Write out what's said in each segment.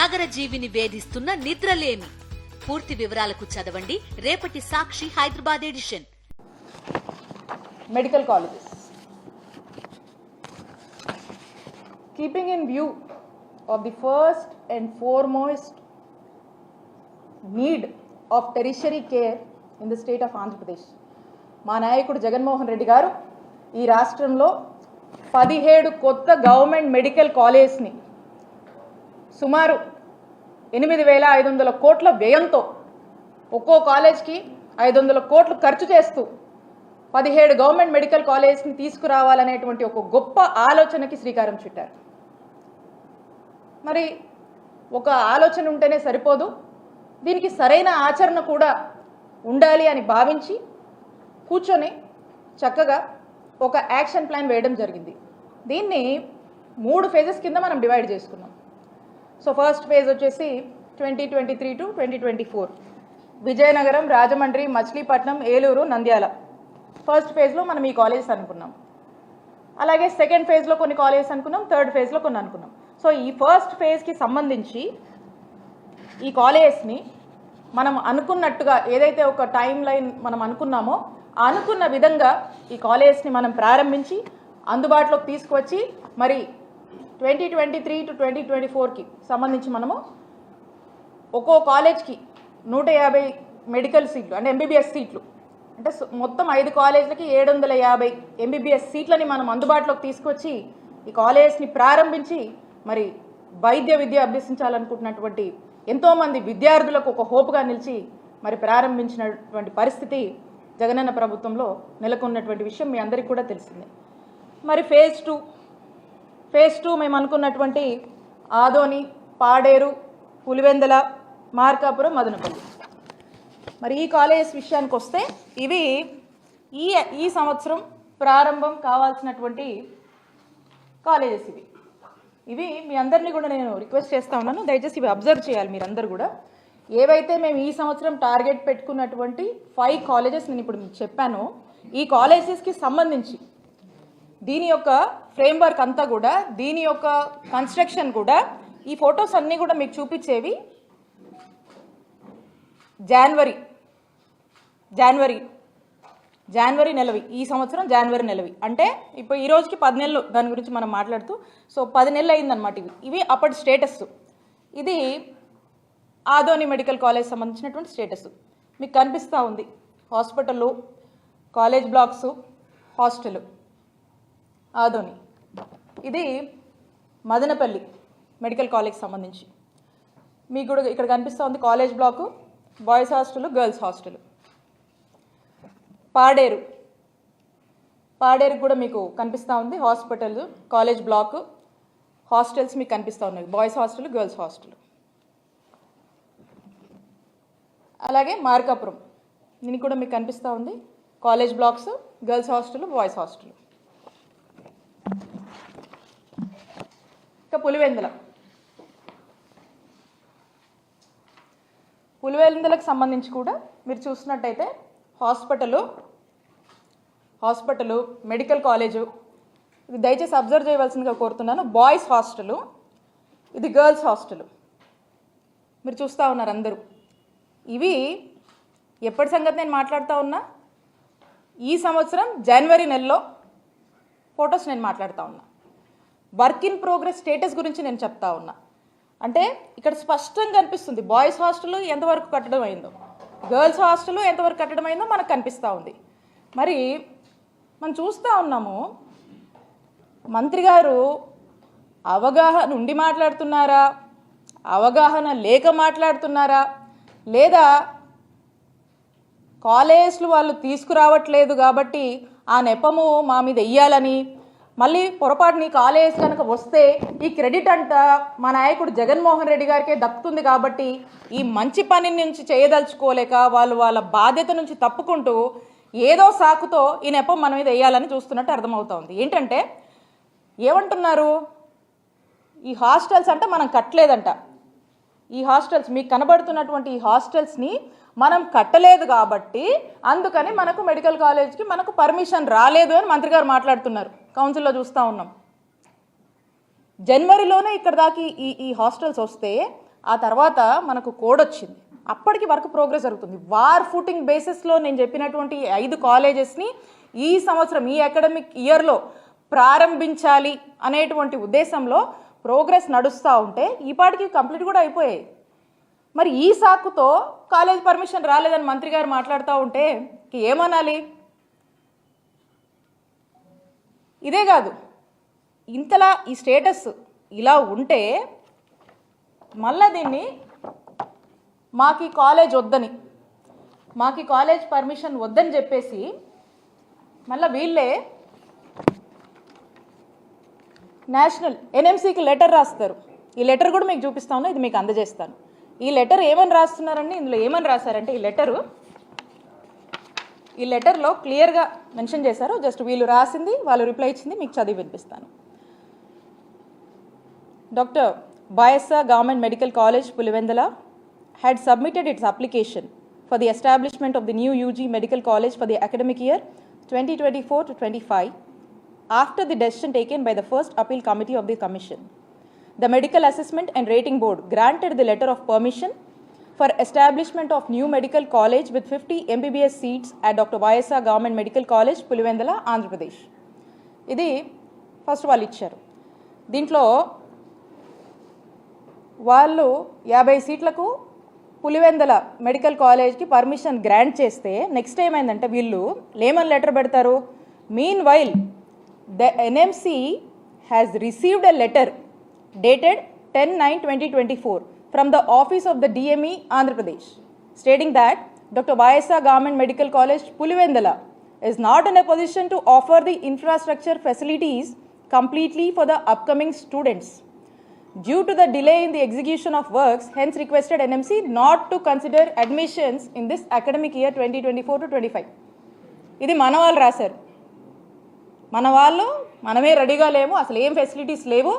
నగర జీవిని వేధిస్తున్న నిద్రలేమి. పూర్తి వివరాలకు చదవండి రేపటి Sakshi Hyderabad edition. Medical colleges. Keeping in view of the first and foremost need of tertiary care in the state of Andhra Pradesh, మా నాయకుడు జగన్మోహన్ రెడ్డి గారు ఈ రాష్ట్రంలో 17 కొత్త గవర్నమెంట్ మెడికల్ కాలేజ్ని సుమారు 8,500 కోట్ల వ్యయంతో ఒక్కో కాలేజ్కి 500 కోట్లు ఖర్చు చేస్తూ 17 గవర్నమెంట్ మెడికల్ కాలేజ్ని తీసుకురావాలనేటువంటి ఒక గొప్ప ఆలోచనకి శ్రీకారం చుట్టారు. మరి ఒక ఆలోచన ఉంటేనే సరిపోదు, దీనికి సరైన ఆచరణ కూడా ఉండాలి అని భావించి కూర్చొని చక్కగా ఒక యాక్షన్ ప్లాన్ వేయడం జరిగింది. దీన్ని 3 ఫేజెస్ కింద మనం డివైడ్ చేసుకున్నాం. సో ఫస్ట్ ఫేజ్ వచ్చేసి 2023 టు 2024 విజయనగరం, రాజమండ్రి, మచిలీపట్నం, ఏలూరు, నంద్యాల ఫస్ట్ ఫేజ్లో మనం ఈ కాలేజెస్ అనుకున్నాం. అలాగే సెకండ్ ఫేజ్లో కొన్ని కాలేజెస్ అనుకున్నాం, థర్డ్ ఫేజ్లో కొన్ని అనుకున్నాం. సో ఈ ఫస్ట్ ఫేజ్కి సంబంధించి ఈ కాలేజెస్ని మనం అనుకున్నట్టుగా ఏదైతే ఒక టైం లైన్ మనం అనుకున్నామో అనుకున్న విధంగా ఈ కాలేజెస్ని మనం ప్రారంభించి అందుబాటులోకి తీసుకువచ్చి మరి 2023 టు 2024కి సంబంధించి మనము ఒక్కో కాలేజ్కి 150 మెడికల్ సీట్లు అంటే ఎంబీబీఎస్ సీట్లు అంటే మొత్తం 5 కాలేజీలకి 750 ఎంబీబీఎస్ సీట్లని మనం అందుబాటులోకి తీసుకొచ్చి ఈ కాలేజెస్ని ప్రారంభించి మరి వైద్య విద్య అభ్యసించాలనుకుంటున్నటువంటి ఎంతోమంది విద్యార్థులకు ఒక హోప్గా నిలిచి మరి ప్రారంభించినటువంటి పరిస్థితి జగనన్న ప్రభుత్వంలో నెలకొన్నటువంటి విషయం మీ అందరికీ కూడా తెలిసిందే. మరి ఫేజ్ టూ మేము అనుకున్నటువంటి ఆదోని, పాడేరు, పులివెందల, మార్కాపురం, మదనపల్లి. మరి ఈ కాలేజెస్ విషయానికి వస్తే ఇవి ఈ సంవత్సరం ప్రారంభం కావాల్సినటువంటి కాలేజెస్. ఇవి మీ అందరినీ కూడా నేను రిక్వెస్ట్ చేస్తూ ఉన్నాను, దయచేసి ఇవి అబ్జర్వ్ చేయాలి మీరందరూ కూడా. ఏవైతే మేము ఈ సంవత్సరం టార్గెట్ పెట్టుకున్నటువంటి 5 కాలేజెస్ నేను ఇప్పుడు మీకు చెప్పానో ఈ కాలేజెస్కి సంబంధించి దీని యొక్క ఫ్రేమ్వర్క్ అంతా కూడా, దీని యొక్క కన్స్ట్రక్షన్ కూడా, ఈ ఫొటోస్ అన్నీ కూడా మీకు చూపించేవి జనవరి నెలవి, ఈ సంవత్సరం జనవరి నెలవి. అంటే ఇప్పుడు ఈ రోజుకి 10 నెలలు దాని గురించి మనం మాట్లాడుతూ, సో 10 నెలలు అయిందనమాట. ఇవి అప్పటి స్టేటస్. ఇది ఆదోని మెడికల్ కాలేజ్ సంబంధించినటువంటి స్టేటస్ మీకు కనిపిస్తూ ఉంది. Hospital, college blocks, hostel Adoni. ఇది మదనపల్లి మెడికల్ కాలేజ్ సంబంధించి మీకు కూడా ఇక్కడ కనిపిస్తూ ఉంది college block, boys hostel, girls hostel. Paderu కూడా మీకు కనిపిస్తూ ఉంది హాస్పిటల్, కాలేజ్ బ్లాక్, హాస్టల్స్ మీకు కనిపిస్తూ ఉన్నాయి, బాయ్స్ హాస్టల్, గర్ల్స్ హాస్టల్. అలాగే మార్కాపురం దీనికి కూడా మీకు కనిపిస్తూ ఉంది college blocks, girls hostel, boys hostel. ఇంకా పులివెందులకు సంబంధించి కూడా మీరు చూసినట్టయితే హాస్పిటల్, మెడికల్ కాలేజు, ఇది దయచేసి అబ్జర్వ్ చేయవలసిందిగా కోరుతున్నాను. బాయ్స్ హాస్టలు, ఇది గర్ల్స్ హాస్టల్ మీరు చూస్తూ ఉన్నారు అందరూ. ఇవి ఎప్పటి సంగతి నేను మాట్లాడుతూ ఉన్నా, ఈ సంవత్సరం జనవరి నెలలో ఫొటోస్ నేను మాట్లాడుతూ ఉన్నా. వర్క్ ఇన్ ప్రోగ్రెస్ స్టేటస్ గురించి నేను చెప్తా ఉన్నా. అంటే ఇక్కడ స్పష్టంగా కనిపిస్తుంది బాయ్స్ హాస్టల్ ఎంతవరకు కట్టడం అయిందో, గర్ల్స్ హాస్టల్ ఎంతవరకు కట్టడం అయిందో మనకు కనిపిస్తూ ఉంది. మరి మనం చూస్తూ ఉన్నాము మంత్రి గారు అవగాహన ఉండి మాట్లాడుతున్నారా, అవగాహన లేక మాట్లాడుతున్నారా, లేదా కాలేజ్లు వాళ్ళు తీసుకురావట్లేదు కాబట్టి ఆ నెపము మా మీద వెయ్యాలని, మళ్ళీ పొరపాటుని కాలేజ్ కనుక వస్తే ఈ క్రెడిట్ అంతా మా నాయకుడు జగన్మోహన్ రెడ్డి గారికే దక్కుతుంది కాబట్టి ఈ మంచి పని నుంచి చేయదలుచుకోలేక వాళ్ళ బాధ్యత నుంచి తప్పుకుంటూ ఏదో సాకుతో ఈ నెపం మన మీద వేయాలని చూస్తున్నట్టు అర్థమవుతోంది. ఏంటంటే ఏమంటున్నారు, ఈ హాస్టల్స్ అంటే మనం కట్టలేదంట, ఈ హాస్టల్స్ మీకు కనబడుతున్నటువంటి ఈ హాస్టల్స్ని మనం కట్టలేదు కాబట్టి అందుకని మనకు మెడికల్ కాలేజ్కి మనకు పర్మిషన్ రాలేదు అని మంత్రి గారు మాట్లాడుతున్నారు. కౌన్సిల్లో చూస్తూ ఉన్నాం. జనవరిలోనే ఇక్కడ దాకా ఈ హాస్టల్స్ వస్తే ఆ తర్వాత మనకు కోడ్ వచ్చింది. అప్పటికి వర్క్ ప్రోగ్రెస్ జరుగుతుంది. వార్ ఫుటింగ్ బేసిస్లో నేను చెప్పినటువంటి 5 కాలేజెస్ని ఈ సంవత్సరం ఈ అకాడమిక్ ఇయర్లో ప్రారంభించాలి అనేటువంటి ఉద్దేశంలో ప్రోగ్రెస్ నడుస్తూ ఉంటే ఈ పాటికి కంప్లీట్ కూడా అయిపోయాయి. మరి ఈ సాకుతో కాలేజ్ పర్మిషన్ రాలేదని మంత్రి గారు మాట్లాడుతూ ఉంటే ఏమనాలి? ఇదే కాదు, ఇంతలా ఈ స్టేటస్ ఇలా ఉంటే మళ్ళా దీన్ని మాకు ఈ కాలేజ్ వద్దని, మాకు ఈ కాలేజ్ పర్మిషన్ వద్దని చెప్పేసి మళ్ళీ వీళ్ళే నేషనల్ ఎన్ఎంసీకి లెటర్ రాస్తారు. ఈ లెటర్ కూడా మీకు చూపిస్తాను, ఇది మీకు అందజేస్తాను. ఈ లెటర్ ఏమని రాస్తున్నారండి, ఇందులో ఏమని రాశారంటే ఈ లెటర్లో క్లియర్గా మెన్షన్ చేశారు. జస్ట్ వీళ్ళు రాసింది, వాళ్ళు రిప్లై ఇచ్చింది మీకు చదివి వినిపిస్తాను. Dr. Bayasa Government Medical College, Pulivendala, had submitted its application for the establishment of the new UG Medical College for the academic year 2024 to 25 after the decision taken by the first appeal committee of the commission. The Medical Assessment and Rating Board granted the letter of permission for establishment of new medical college with 50 MBBS seats at Dr. Bayasa Government Medical College, Pulivendala, Andhra Pradesh. ఇది first వాళ్ళు ఇచ్చారు. దీంట్లో వాళ్ళు 50 సీట్లకు Pulivendula medical కాలేజ్కి permission grant చేస్తే next ఏమైందంటే వీళ్ళు లేమన్ లెటర్ పెడతారు. Mean while the NMC has received a letter dated 10/9/2024 from the office of the DME Andhra Pradesh stating that Dr. Bayasa Government Medical College, Pulivendala is not in a position to offer the infrastructure facilities completely for the upcoming students. Due to the delay in the execution of works, hence requested NMC not to consider admissions in this academic year 2024 to 25. ఇది మన వాళ్ళు రాశారు. మన వాళ్ళు మనమే రెడీగా లేము, అసలు ఏం ఫెసిలిటీస్ లేవు,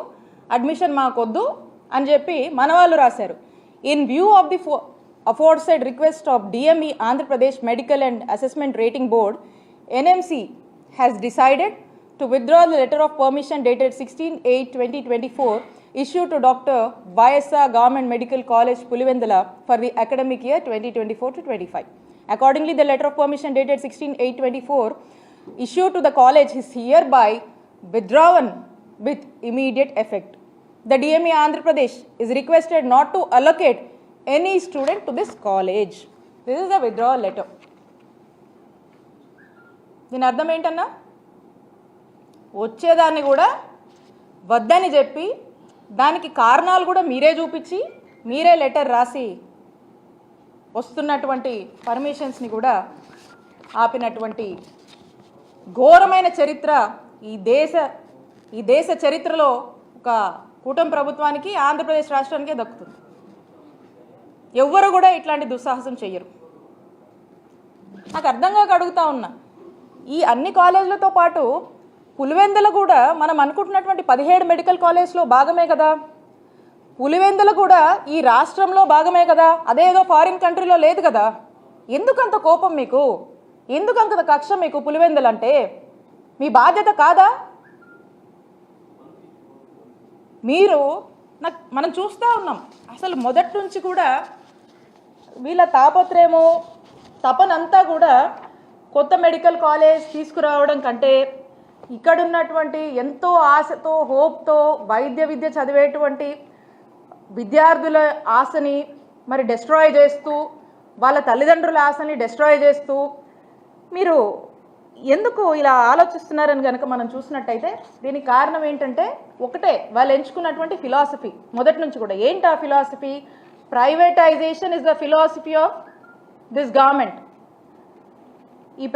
అడ్మిషన్ మాకొద్దు అని చెప్పి మన వాళ్ళు రాశారు. In view of the aforesaid request of DME Andhra Pradesh Medical and Assessment Rating Board, NMC has decided to withdraw the letter of permission dated 16/8/2024 issued to Dr. Bayasa Government Medical College, Pulivendala for the academic year 2024 to 25. Accordingly, the letter of permission dated 16/8/24 issued to the college is hereby withdrawn with immediate effect. The DME Andhra Pradesh is requested not to allocate any student to this college. This is the withdrawal letter. దీని అర్థం ఏంటన్నా, వచ్చేదాన్ని కూడా వద్దని చెప్పి దానికి కారణాలు కూడా మీరే చూపించి మీరే లెటర్ రాసి వస్తున్నటువంటి పర్మిషన్స్ని కూడా ఆపినటువంటి ఘోరమైన చరిత్ర ఈ దేశ చరిత్రలో ఒక కూటమి ప్రభుత్వానికి ఆంధ్రప్రదేశ్ రాష్ట్రానికే దక్కుతుంది. ఎవ్వరు కూడా ఇట్లాంటి దుస్సాహసం చెయ్యరు. నాకు అర్థం కాక అడుగుతా ఉన్నా, ఈ అన్ని కాలేజీలతో పాటు పులివెందుల కూడా మనం అనుకుంటున్నటువంటి 17 మెడికల్ కాలేజ్లో భాగమే కదా, పులివెందుల కూడా ఈ రాష్ట్రంలో భాగమే కదా, అదేదో ఫారిన్ కంట్రీలో లేదు కదా. ఎందుకంత కోపం మీకు, ఎందుకంత కక్ష మీకు పులివెందులు అంటే? మీ బాధ్యత కాదా? మీరు మనం చూస్తూ ఉన్నాం, అసలు మొదటి నుంచి కూడా వీళ్ళ తాపత్రయము తపనంతా కూడా కొత్త మెడికల్ కాలేజ్ తీసుకురావడం కంటే ఇక్కడున్నటువంటి ఎంతో ఆశతో హోప్తో వైద్య విద్య చదివేటువంటి విద్యార్థుల ఆశని మరి డెస్ట్రాయ్ చేస్తూ, వాళ్ళ తల్లిదండ్రుల ఆశని డెస్ట్రాయ్ చేస్తూ మీరు ఎందుకు ఇలా ఆలోచిస్తున్నారని కనుక మనం చూసినట్టయితే దీనికి కారణం ఏంటంటే ఒకటే, వాళ్ళు ఎంచుకున్నటువంటి ఫిలాసఫీ మొదటి నుంచి కూడా. ఏంటి ఆ philosophy? Privatization is the philosophy of this government. ఈ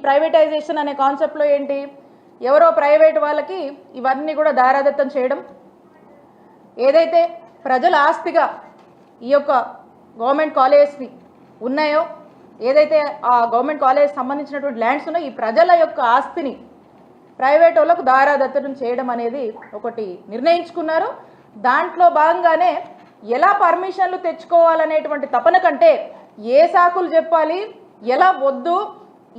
ప్రైవేటైజేషన్ అనే కాన్సెప్ట్లో ఏంటి, ఎవరో ప్రైవేట్ వాళ్ళకి ఇవన్నీ కూడా దారాదత్తం చేయడం, ఏదైతే ప్రజల ఆస్తిగా ఈ యొక్క గవర్నమెంట్ కాలేజ్ని ఉన్నాయో, ఏదైతే ఆ గవర్నమెంట్ కాలేజ్ సంబంధించినటువంటి ల్యాండ్స్ ఉన్నాయో, ఈ ప్రజల యొక్క ఆస్తిని ప్రైవేట్ వాళ్ళకు దారాదత్తం చేయడం అనేది ఒకటి నిర్ణయించుకున్నారు. దాంట్లో భాగంగానే ఎలా పర్మిషన్లు తెచ్చుకోవాలనేటువంటి తపన కంటే ఏ సాకులు చెప్పాలి, ఎలా వద్దు,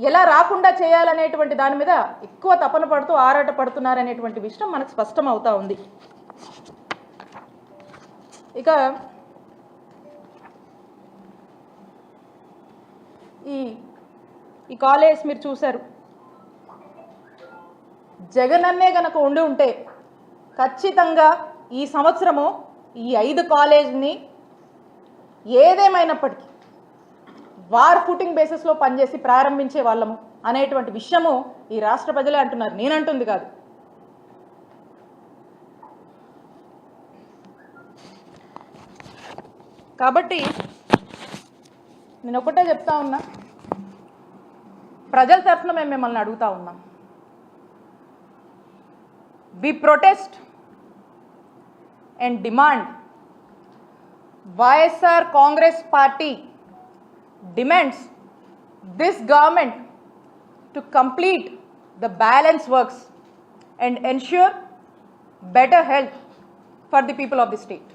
ఎలా రాకుండా చేయాలనేటువంటి దాని మీద ఎక్కువ తపన పడుతూ ఆరాట పడుతున్నారనేటువంటి విషయం మనకు స్పష్టం అవుతా ఉంది. ఇక ఈ కాలేజ్ మీరు చూశారు. జగనన్నే గనక ఉండి ఉంటే ఖచ్చితంగా ఈ సంవత్సరము ఈ 5 కాలేజ్ని ఏదేమైనప్పటికీ వార్ ఫుటింగ్ బేసిస్లో పనిచేసి ప్రారంభించే వాళ్ళము అనేటువంటి విషయము ఈ రాష్ట్ర ప్రజలే అంటున్నారు, నేనంటుంది కాదు. కాబట్టి నేను ఒకటే చెప్తా ఉన్నా, ప్రజల తరఫున మేము మిమ్మల్ని అడుగుతా ఉన్నాం. We protest and demand, YSR Congress Party demands this government to complete the balance works and ensure better health for the people of the state.